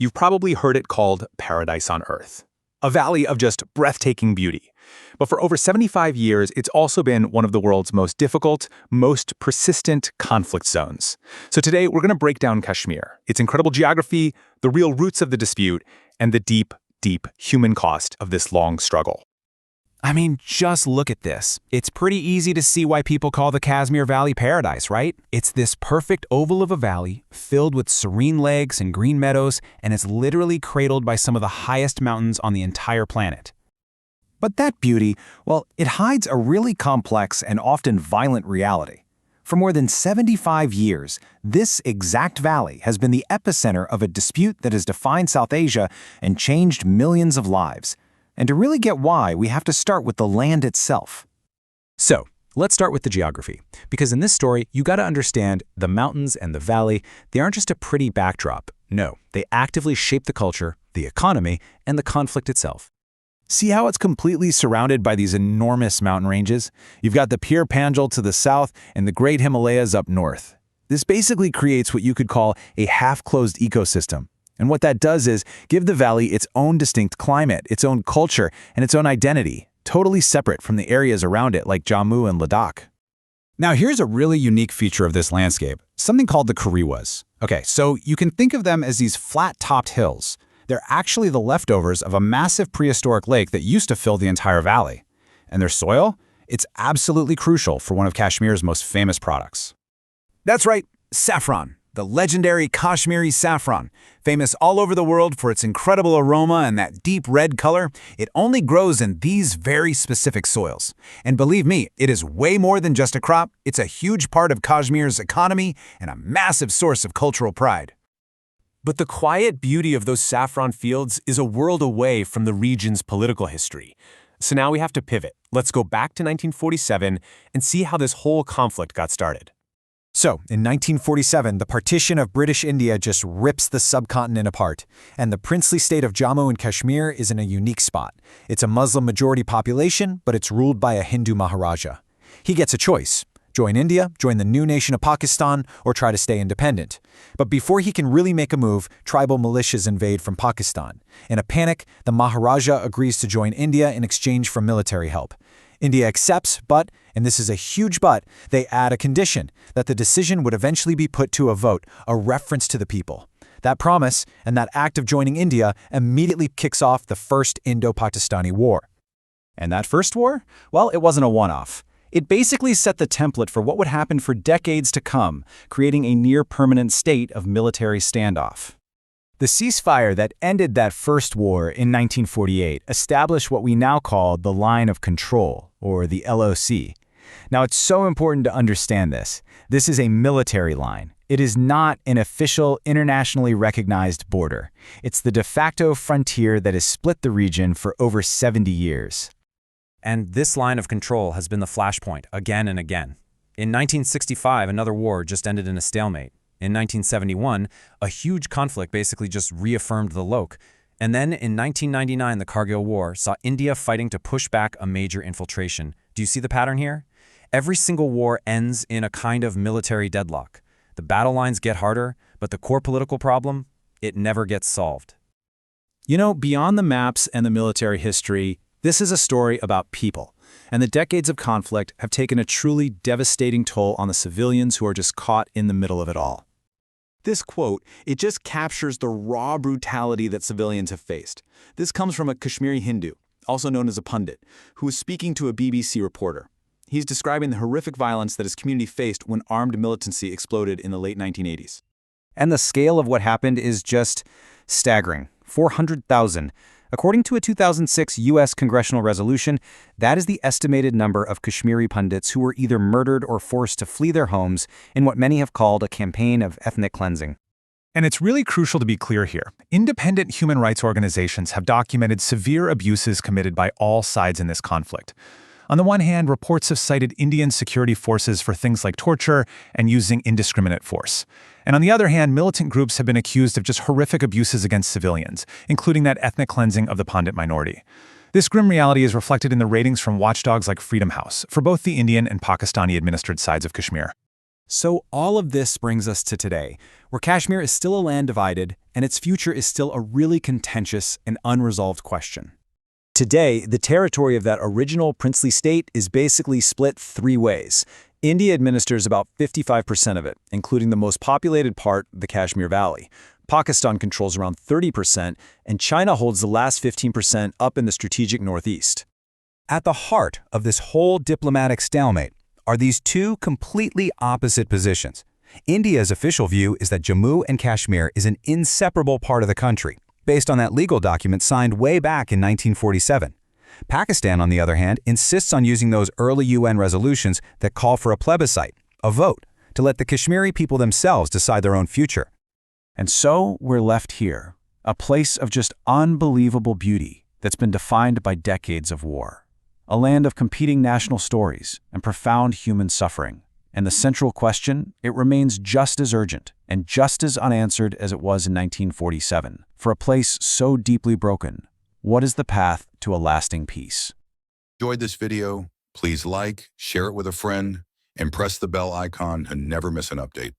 You've probably heard it called paradise on Earth, a valley of just breathtaking beauty. But for over 75 years, it's also been one of the world's most difficult, most persistent conflict zones. So today, we're going to break down Kashmir, its incredible geography, the real roots of the dispute, and the deep, deep human cost of this long struggle. I mean, just look at this. It's pretty easy to see why people call the Kashmir Valley paradise, right? It's this perfect oval of a valley filled with serene lakes and green meadows, and it's literally cradled by some of the highest mountains on the entire planet. But that beauty, well, it hides a really complex and often violent reality. For more than 75 years, this exact valley has been the epicenter of a dispute that has defined South Asia and changed millions of lives. And to really get why, we have to start with the land itself. So, let's start with the geography, because in this story, you got to understand the mountains and the valley, they aren't just a pretty backdrop. No, they actively shape the culture, the economy, and the conflict itself. See how it's completely surrounded by these enormous mountain ranges? You've got the Pir Panjal to the south and the Great Himalayas up north. This basically creates what you could call a half-closed ecosystem. And what that does is give the valley its own distinct climate, its own culture, and its own identity, totally separate from the areas around it like Jammu and Ladakh. Now here's a really unique feature of this landscape, something called the Kariwas. Okay, so you can think of them as these flat-topped hills. They're actually the leftovers of a massive prehistoric lake that used to fill the entire valley. And their soil? It's absolutely crucial for one of Kashmir's most famous products. That's right, saffron. The legendary Kashmiri saffron, famous all over the world for its incredible aroma and that deep red color, it only grows in these very specific soils. And believe me, it is way more than just a crop. It's a huge part of Kashmir's economy and a massive source of cultural pride. But the quiet beauty of those saffron fields is a world away from the region's political history. So now we have to pivot. Let's go back to 1947 and see how this whole conflict got started. So, in 1947, the partition of British India just rips the subcontinent apart, and the princely state of Jammu and Kashmir is in a unique spot. It's a Muslim-majority population, but it's ruled by a Hindu Maharaja. He gets a choice. Join India, join the new nation of Pakistan, or try to stay independent. But before he can really make a move, tribal militias invade from Pakistan. In a panic, the Maharaja agrees to join India in exchange for military help. India accepts, but, and this is a huge but, they add a condition that the decision would eventually be put to a vote, a reference to the people. That promise and that act of joining India immediately kicks off the First Indo-Pakistani War. And that first war? Well, it wasn't a one-off. It basically set the template for what would happen for decades to come, creating a near-permanent state of military standoff. The ceasefire that ended that first war in 1948 established what we now call the Line of Control, or the LOC. Now, it's so important to understand this. This is a military line. It is not an official, internationally recognized border. It's the de facto frontier that has split the region for over 70 years. And this line of control has been the flashpoint again and again. In 1965, another war just ended in a stalemate. In 1971, a huge conflict basically just reaffirmed the LOC. And then in 1999, the Kargil War saw India fighting to push back a major infiltration. Do you see the pattern here? Every single war ends in a kind of military deadlock. The battle lines get harder, but the core political problem, it never gets solved. You know, beyond the maps and the military history, this is a story about people. And the decades of conflict have taken a truly devastating toll on the civilians who are just caught in the middle of it all. This quote, it just captures the raw brutality that civilians have faced. This comes from a Kashmiri Hindu, also known as a pundit, who was speaking to a BBC reporter. He's describing the horrific violence that his community faced when armed militancy exploded in the late 1980s. And the scale of what happened is just staggering. 400,000. According to a 2006 U.S. congressional resolution, that is the estimated number of Kashmiri pundits who were either murdered or forced to flee their homes in what many have called a campaign of ethnic cleansing. And it's really crucial to be clear here. Independent human rights organizations have documented severe abuses committed by all sides in this conflict. On the one hand, reports have cited Indian security forces for things like torture and using indiscriminate force. And on the other hand, militant groups have been accused of just horrific abuses against civilians, including that ethnic cleansing of the Pandit minority. This grim reality is reflected in the ratings from watchdogs like Freedom House for both the Indian and Pakistani-administered sides of Kashmir. So all of this brings us to today, where Kashmir is still a land divided, and its future is still a really contentious and unresolved question. Today, the territory of that original princely state is basically split three ways. India administers about 55% of it, including the most populated part, the Kashmir Valley. Pakistan controls around 30%, and China holds the last 15% up in the strategic northeast. At the heart of this whole diplomatic stalemate are these two completely opposite positions. India's official view is that Jammu and Kashmir is an inseparable part of the country, based on that legal document signed way back in 1947. Pakistan, on the other hand, insists on using those early UN resolutions that call for a plebiscite, a vote, to let the Kashmiri people themselves decide their own future. And so we're left here, a place of just unbelievable beauty that's been defined by decades of war. A land of competing national stories and profound human suffering. And the central question, it remains just as urgent and just as unanswered as it was in 1947. For a place so deeply broken, what is the path to a lasting peace? Enjoyed this video? Please like, share it with a friend, and press the bell icon to never miss an update.